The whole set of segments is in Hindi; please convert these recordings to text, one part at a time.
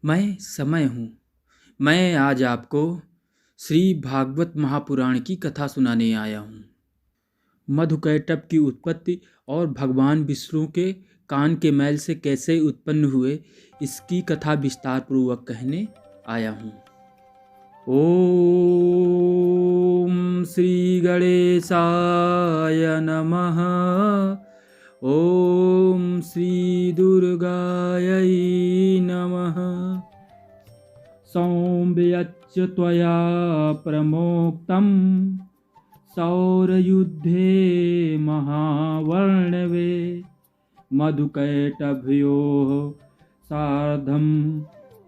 मैं समय हूँ। मैं आज आपको श्री भागवत महापुराण की कथा सुनाने आया हूँ। मधुकैटभ की उत्पत्ति और भगवान विष्णु के कान के मैल से कैसे उत्पन्न हुए, इसकी कथा विस्तार पूर्वक कहने आया हूँ। ओम श्री गणेशाय नमः। ओम श्री दुर्गायै नमः। सौम्यच्च त्वया प्रमोक्तं सौरयुद्धे महावर्णवे मधुकैटभयोः सार्धं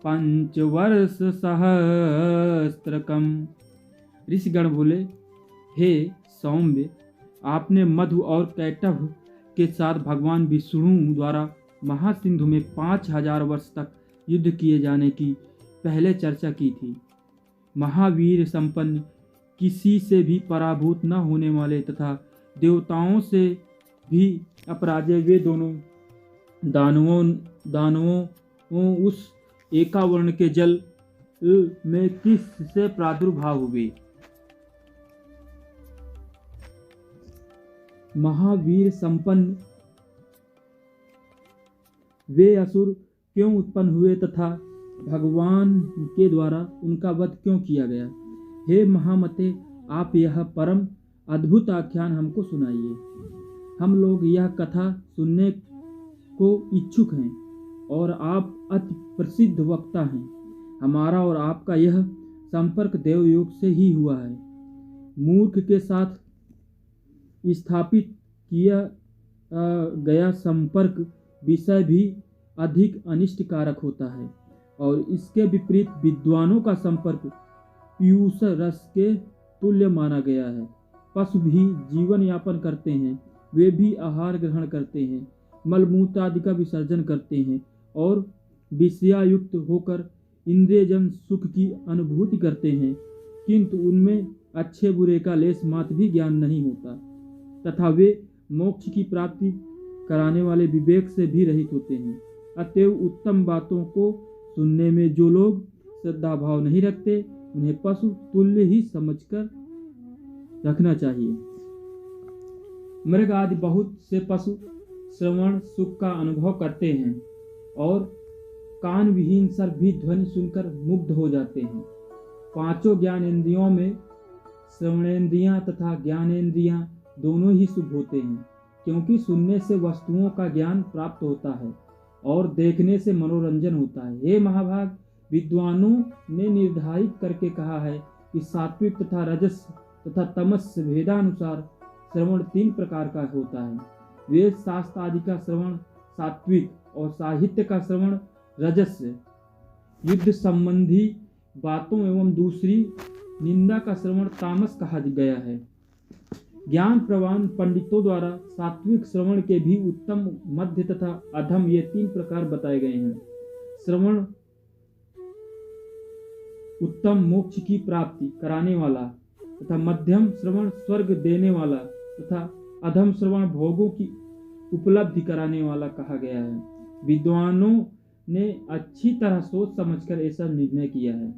पंचवर्षसहस्रकम्। ऋषिगण बोले, हे सौम्य, आपने मधु और कैटभ के साथ भगवान विष्णु द्वारा महासिंधु में 5000 वर्ष तक युद्ध किए जाने की पहले चर्चा की थी। महावीर संपन्न, किसी से भी पराभूत न होने वाले तथा देवताओं से भी अपराजय वे दोनों दानवों उस एकावर्ण के जल में किस से प्रादुर्भाव हुए। महावीर संपन्न वे असुर क्यों उत्पन्न हुए तथा भगवान के द्वारा उनका वध क्यों किया गया। हे महामते, आप यह परम अद्भुत आख्यान हमको सुनाइए। हम लोग यह कथा सुनने को इच्छुक हैं और आप अति प्रसिद्ध वक्ता हैं। हमारा और आपका यह संपर्क देवयोग से ही हुआ है। मूर्ख के साथ स्थापित किया गया संपर्क विषय भी अधिक अनिष्टकारक होता है और इसके विपरीत विद्वानों का संपर्क पीयूष रस के तुल्य माना गया है। पशु भी जीवन यापन करते हैं, वे भी आहार ग्रहण करते हैं, मलमूत्र आदि का विसर्जन करते हैं और विषयायुक्त होकर इंद्रियजन सुख की अनुभूति करते हैं, किंतु उनमें अच्छे बुरे का लेस मात्र भी ज्ञान नहीं होता तथा वे मोक्ष की प्राप्ति कराने वाले विवेक से भी रहित होते हैं। अतएव उत्तम बातों को सुनने में जो लोग श्रद्धा भाव नहीं रखते, उन्हें पशु तुल्य ही समझकर रखना चाहिए। मृग आदि बहुत से पशु श्रवण सुख का अनुभव करते हैं और कान विहीन सर्प भी ध्वनि सुनकर मुग्ध हो जाते हैं। पांचों ज्ञानेंद्रियों में श्रवणेंद्रियां तथा ज्ञानेंद्रियां दोनों ही शुभ होते हैं, क्योंकि सुनने से वस्तुओं का ज्ञान प्राप्त होता है और देखने से मनोरंजन होता है। हे महाभाग, विद्वानों ने निर्धारित करके कहा है कि सात्विक तथा रजस तथा तमस भेदानुसार श्रवण 3 प्रकार का होता है। वेद शास्त्र आदि का श्रवण सात्विक और साहित्य का श्रवण रजस, युद्ध संबंधी बातों एवं दूसरी निंदा का श्रवण तामस कहा गया है। ज्ञान प्रवान पंडितों द्वारा सात्विक श्रवण के भी उत्तम, मध्य तथा अधम ये 3 प्रकार बताए गए हैं। श्रवण उत्तम मोक्ष की प्राप्ति कराने वाला तथा मध्यम श्रवण स्वर्ग देने वाला तथा अधम श्रवण भोगों की उपलब्धि कराने वाला कहा गया है। विद्वानों ने अच्छी तरह सोच समझकर ऐसा निर्णय किया है।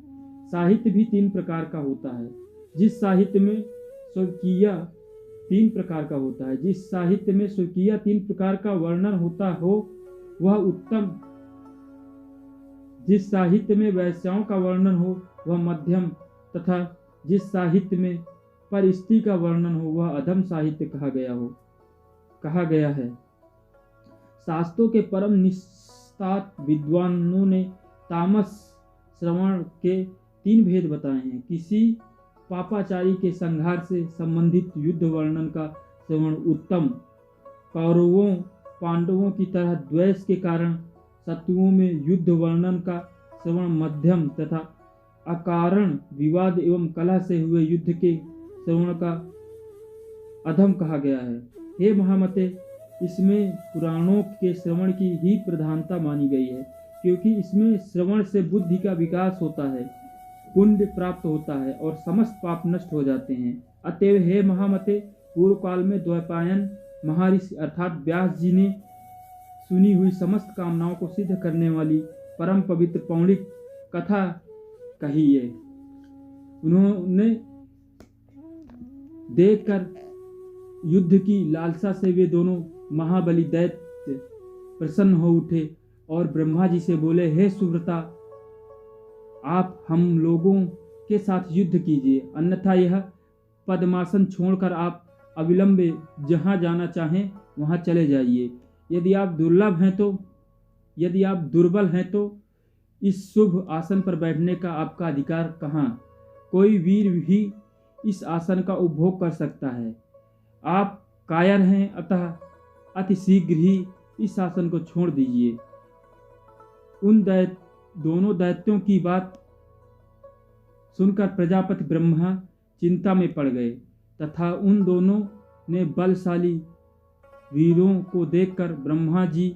साहित्य भी 3 प्रकार का होता है। जिस साहित्य में स्वकीय 3 प्रकार का होता है, जिस साहित्य में स्वकीय 3 प्रकार का वर्णन होता हो वह उत्तम, जिस साहित्य में वैश्याओं का वर्णन हो वह मध्यम तथा जिस साहित्य में परिस्थिति का वर्णन हो वह अधम साहित्य कहा गया है। शास्त्रों के परम निष्ठात विद्वानों ने तामस श्रवण के 3 भेद बताए हैं। किसी पापाचारी के संहार से संबंधित युद्ध वर्णन का श्रवण उत्तम, कौरवों पांडवों की तरह द्वेष के कारण शत्रुओं में युद्ध वर्णन का श्रवण मध्यम तथा अकारण विवाद एवं कलह से हुए युद्ध के श्रवण का अधम कहा गया है। हे महामते, इसमें पुराणों के श्रवण की ही प्रधानता मानी गई है, क्योंकि इसमें श्रवण से बुद्धि का विकास होता है, पुण्य प्राप्त होता है और समस्त पाप नष्ट हो जाते हैं। अतएव हे महामते, पूर्व काल में द्वैपायन महर्षि अर्थात व्यास जी ने सुनी हुई समस्त कामनाओं को सिद्ध करने वाली परम पवित्र पौराणिक कथा कही है। उन्होंने देखकर युद्ध की लालसा से वे दोनों महाबली दैत्य प्रसन्न हो उठे और ब्रह्मा जी से बोले, हे सुव्रता, आप हम लोगों के साथ युद्ध कीजिए, अन्यथा यह पद्मासन छोड़कर आप अविलंब जहां जाना चाहें वहां चले जाइए। यदि आप दुर्बल हैं तो इस शुभ आसन पर बैठने का आपका अधिकार कहाँ? कोई वीर भी इस आसन का उपभोग कर सकता है। आप कायर हैं, अतः अति शीघ्र ही इस आसन को छोड़ दीजिए। उन दोनों दैत्यों की बात सुनकर प्रजापति ब्रह्मा चिंता में पड़ गए तथा उन दोनों ने बलशाली वीरों को देखकर ब्रह्मा जी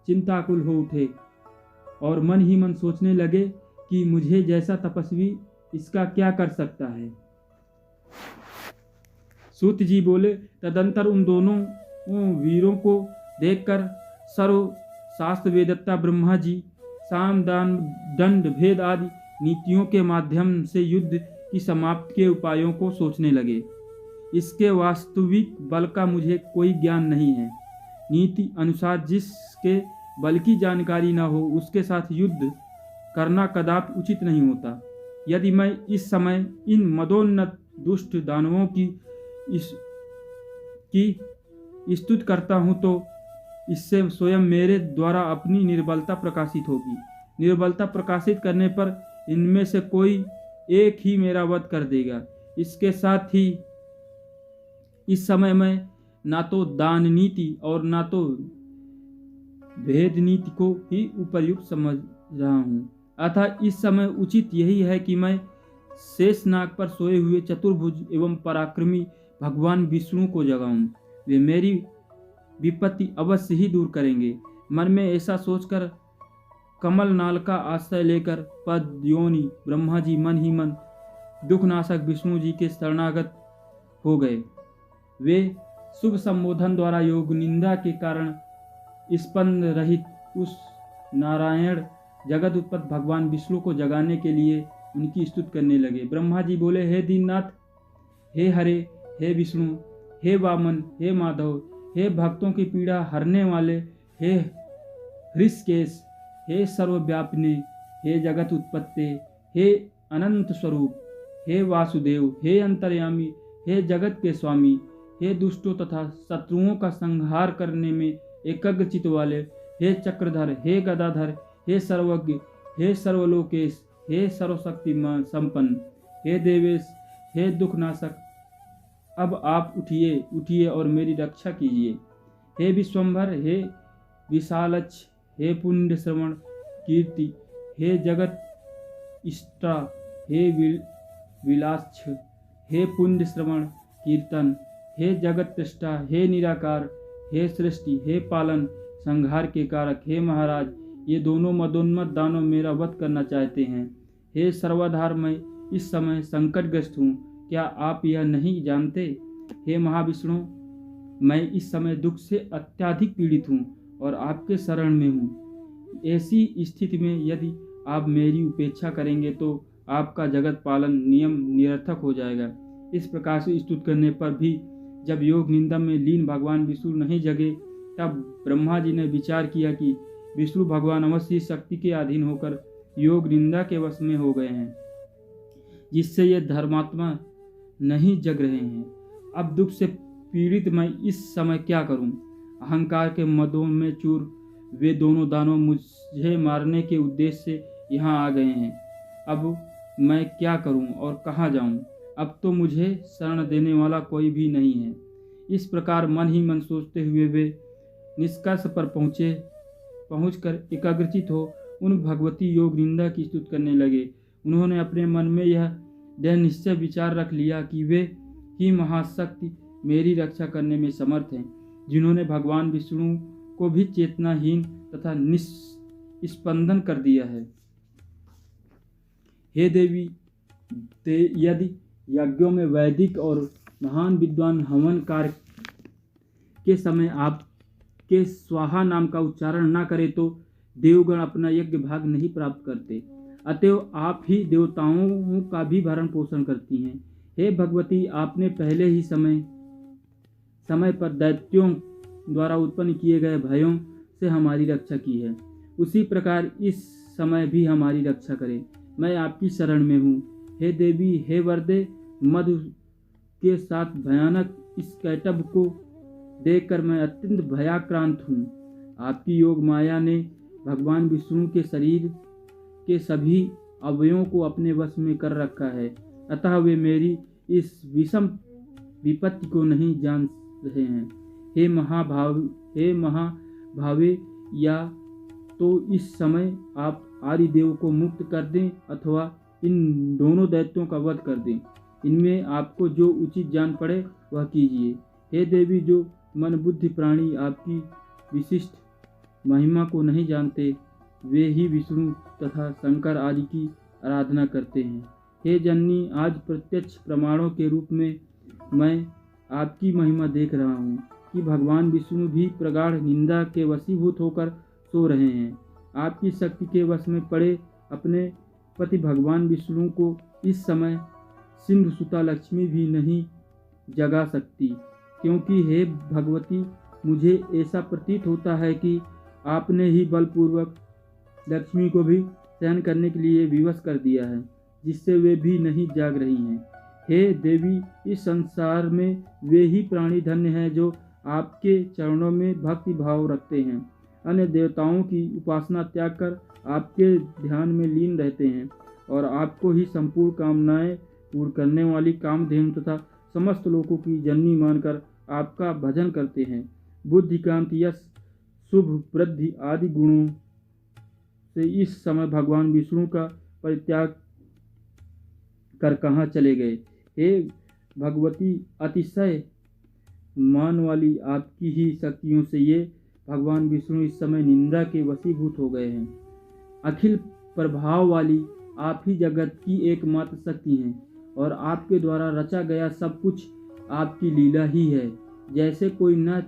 चिंताकुल हो उठे और मन ही मन सोचने लगे कि मुझे जैसा तपस्वी इसका क्या कर सकता है। सूत जी बोले, तदंतर उन दोनों वीरों को देखकर सर्व शास्त्र वेदता ब्रह्मा जी साम दान दंड भेद आदि नीतियों के माध्यम से युद्ध की समाप्ति के उपायों को सोचने लगे। इसके वास्तविक बल का मुझे कोई ज्ञान नहीं है। नीति अनुसार जिसके बल की जानकारी न हो उसके साथ युद्ध करना कदापि उचित नहीं होता। यदि मैं इस समय इन मदोन्नत दुष्ट दानवों की स्तुति करता हूँ तो इससे स्वयं मेरे द्वारा अपनी निर्बलता प्रकाशित होगी। निर्बलता प्रकाशित करने पर इनमें से कोई एक ही मेरा वध कर देगा। इसके साथ ही इस समय मैं ना तो दान नीति और ना तो भेद नीति को ही उपयुक्त समझ रहा हूँ। अतः इस समय उचित यही है कि मैं शेषनाग पर सोए हुए चतुर्भुज एवं पराक्रमी भगवान विष्णु को जगाऊं। वे मेरी विपत्ति अवश्य ही दूर करेंगे। मन में ऐसा सोचकर कमल नाल का आश्रय लेकर पद योनि ब्रह्मा जी मन ही मन दुखनाशक विष्णु जी के शरणागत हो गए। वे शुभ संबोधन द्वारा योग निंदा के कारण स्पंद रहित उस नारायण जगत उत्पत्त भगवान विष्णु को जगाने के लिए उनकी स्तुति करने लगे। ब्रह्मा जी बोले, हे दीननाथ, हे हरे, हे विष्णु, हे वामन, हे माधव, हे भक्तों की पीड़ा हरने वाले, हे हृषिकेश, हे सर्वव्यापिने, हे जगत उत्पत्ते, हे अनंत स्वरूप, हे वासुदेव, हे अंतर्यामी, हे जगत के स्वामी, हे दुष्टों तथा शत्रुओं का संहार करने में एकाग्रचित वाले, हे चक्रधर, हे गदाधर, हे सर्वज्ञ, हे सर्वलोकेश, हे सर्वशक्तिमान संपन्न, हे देवेश, हे दुखनाशक, अब आप उठिए और मेरी रक्षा कीजिए। हे विश्वंभर, हे विशालक्ष, हे पुण्य श्रवण कीर्ति, हे जगत इष्टा, हे विलाक्ष, हे पुण्य श्रवण कीर्तन, हे जगत तृष्टा, हे निराकार, हे सृष्टि, हे पालन संहार के कारक, हे महाराज, ये दोनों मदोन्मत्त दानव मेरा वध करना चाहते हैं। हे सर्वाधार, मैं इस समय संकटग्रस्त हूँ, क्या आप यह नहीं जानते? हे महाविष्णु, मैं इस समय दुख से अत्यधिक पीड़ित हूँ और आपके शरण में हूँ। ऐसी स्थिति में यदि आप मेरी उपेक्षा करेंगे तो आपका जगत पालन नियम निरर्थक हो जाएगा। इस प्रकार से स्तुति करने पर भी जब योग निंदा में लीन भगवान विष्णु नहीं जगे, तब ब्रह्मा जी ने विचार किया कि विष्णु भगवान अवश्य शक्ति के अधीन होकर योग निंदा के वश में हो गए हैं, जिससे ये धर्मात्मा नहीं जग रहे हैं। अब दुख से पीड़ित मैं इस समय क्या करूं? अहंकार के मदों में चूर वे दोनों दानव मुझे मारने के उद्देश्य से यहाँ आ गए हैं। अब मैं क्या करूं और कहाँ जाऊं? अब तो मुझे शरण देने वाला कोई भी नहीं है। इस प्रकार मन ही मन सोचते हुए वे निष्कर्ष पर पहुंचकर एकाग्रचित हो उन भगवती योग निंदा की स्तुति करने लगे। उन्होंने अपने मन में यह दृढ़ निश्चय विचार रख लिया कि वे ही महाशक्ति मेरी रक्षा करने में समर्थ हैं, जिन्होंने भगवान विष्णु को भी चेतनाहीन तथा निस्पंदन कर दिया है। हे देवी, यदि यज्ञों में वैदिक और महान विद्वान हवन कार्य के समय आपके स्वाहा नाम का उच्चारण न करे तो देवगण अपना यज्ञ भाग नहीं प्राप्त करते, अतएव आप ही देवताओं का भी भरण पोषण करती हैं। हे भगवती, आपने पहले ही समय पर दैत्यों द्वारा उत्पन्न किए गए भयों से हमारी रक्षा की है, उसी प्रकार इस समय भी हमारी रक्षा करें। मैं आपकी शरण में हूँ। हे देवी, हे वरदे, मधु के साथ भयानक इस कैटभ को देखकर मैं अत्यंत भयाक्रांत हूँ। आपकी योग माया ने भगवान विष्णु के शरीर के सभी अवयवों को अपने वश में कर रखा है, अतः वे मेरी इस विषम विपत्ति को नहीं जान रहे हैं। हे महाभावे, या तो इस समय आप आदिदेव को मुक्त कर दें अथवा इन दोनों दैत्यों का वध कर दें। इनमें आपको जो उचित जान पड़े वह कीजिए। हे देवी, जो मन बुद्धि प्राणी आपकी विशिष्ट महिमा को नहीं जानते, वे ही विष्णु तथा शंकर आदि की आराधना करते हैं। हे जननी, आज प्रत्यक्ष प्रमाणों के रूप में मैं आपकी महिमा देख रहा हूँ कि भगवान विष्णु भी प्रगाढ़ निंदा के वशीभूत होकर सो रहे हैं। आपकी शक्ति के वश में पड़े अपने पति भगवान विष्णु को इस समय सिंधु सुता लक्ष्मी भी नहीं जगा सकती, क्योंकि हे भगवती, मुझे ऐसा प्रतीत होता है कि आपने ही बलपूर्वक लक्ष्मी को भी सहन करने के लिए विवश कर दिया है, जिससे वे भी नहीं जाग रही हैं। हे देवी, इस संसार में वे ही प्राणी धन्य हैं जो आपके चरणों में भक्ति भाव रखते हैं, अन्य देवताओं की उपासना त्याग कर आपके ध्यान में लीन रहते हैं और आपको ही संपूर्ण कामनाएं पूर्ण करने वाली कामधेनु तथा समस्त लोगों की जननी मानकर आपका भजन करते हैं। बुद्धि, कांति, यश, शुभ, वृद्धि आदि गुणों से इस समय भगवान विष्णु का परित्याग कर कहाँ चले गए। हे भगवती, अतिशय मान वाली आपकी ही शक्तियों से ये भगवान विष्णु इस समय निंदा के वशीभूत हो गए हैं। अखिल प्रभाव वाली आप ही जगत की एकमात्र शक्ति हैं और आपके द्वारा रचा गया सब कुछ आपकी लीला ही है। जैसे कोई नट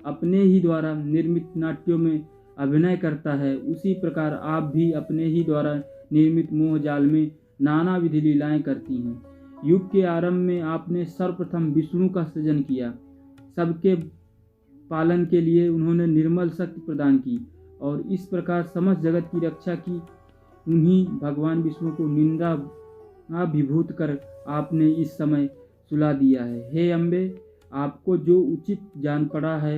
अपने ही द्वारा निर्मित नाट्यों में अभिनय करता है, उसी प्रकार आप भी अपने ही द्वारा निर्मित मोह जाल में नाना विधि लीलाएं करती हैं। युग के आरंभ में आपने सर्वप्रथम विष्णु का सृजन किया, सबके पालन के लिए उन्होंने निर्मल शक्ति प्रदान की और इस प्रकार समस्त जगत की रक्षा की। उन्हीं भगवान विष्णु को निंदा अभिभूत कर आपने इस समय सुला दिया है। हे अम्बे, आपको जो उचित जान पड़ा है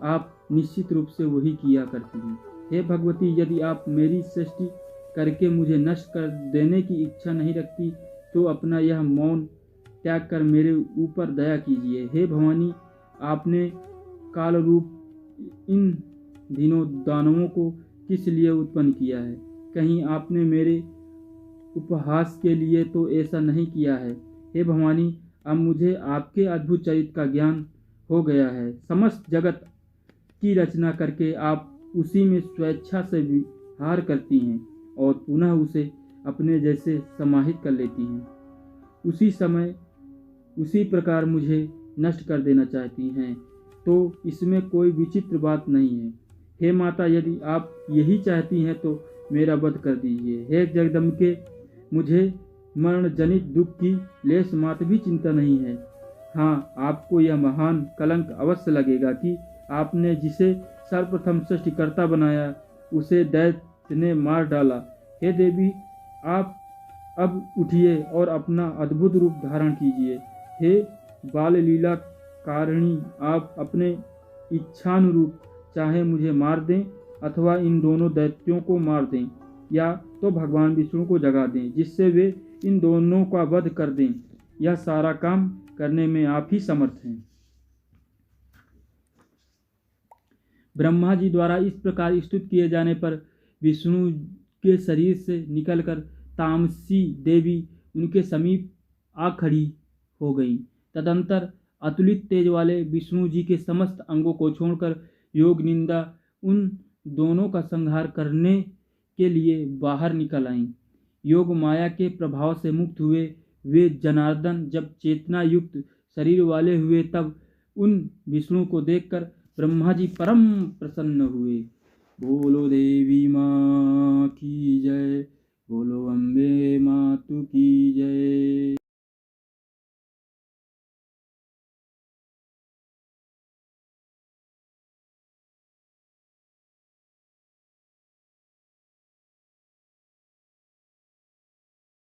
आप निश्चित रूप से वही किया करती हैं। हे भगवती, यदि आप मेरी सृष्टि करके मुझे नष्ट कर देने की इच्छा नहीं रखती तो अपना यह मौन त्याग कर मेरे ऊपर दया कीजिए। हे भवानी, आपने काल रूप इन दिनों दानवों को किस लिए उत्पन्न किया है? कहीं आपने मेरे उपहास के लिए तो ऐसा नहीं किया है। हे भवानी, अब मुझे आपके अद्भुत चरित्र का ज्ञान हो गया है। समस्त जगत की रचना करके आप उसी में स्वेच्छा से विहार करती हैं और पुनः उसे अपने जैसे समाहित कर लेती हैं। उसी समय उसी प्रकार मुझे नष्ट कर देना चाहती हैं, तो इसमें कोई विचित्र बात नहीं है। हे माता, यदि आप यही चाहती हैं तो मेरा वध कर दीजिए। हे जगदम्बिके, मुझे मरण जनित दुख की लेश मात्र भी चिंता नहीं है। हाँ, आपको यह महान कलंक अवश्य लगेगा कि आपने जिसे सर्वप्रथम सृष्टिकर्ता बनाया उसे दैत्य ने मार डाला। हे देवी, आप अब उठिए और अपना अद्भुत रूप धारण कीजिए। हे बाल लीला कारिणी, आप अपने इच्छानुरूप चाहे मुझे मार दें अथवा इन दोनों दैत्यों को मार दें, या तो भगवान विष्णु को जगा दें जिससे वे इन दोनों का वध कर दें। यह सारा काम करने में आप ही समर्थ हैं। ब्रह्मा जी द्वारा इस प्रकार स्तुत किए जाने पर विष्णु के शरीर से निकलकर तामसी देवी उनके समीप आ खड़ी हो गई। तदंतर अतुलित तेज वाले विष्णु जी के समस्त अंगों को छोड़कर योग निंदा उन दोनों का संहार करने के लिए बाहर निकल आईं। योग माया के प्रभाव से मुक्त हुए वे जनार्दन जब चेतना युक्त शरीर वाले हुए तब उन विष्णु को देखकर ब्रह्मा जी परम प्रसन्न हुए। बोलो देवी माँ की जय।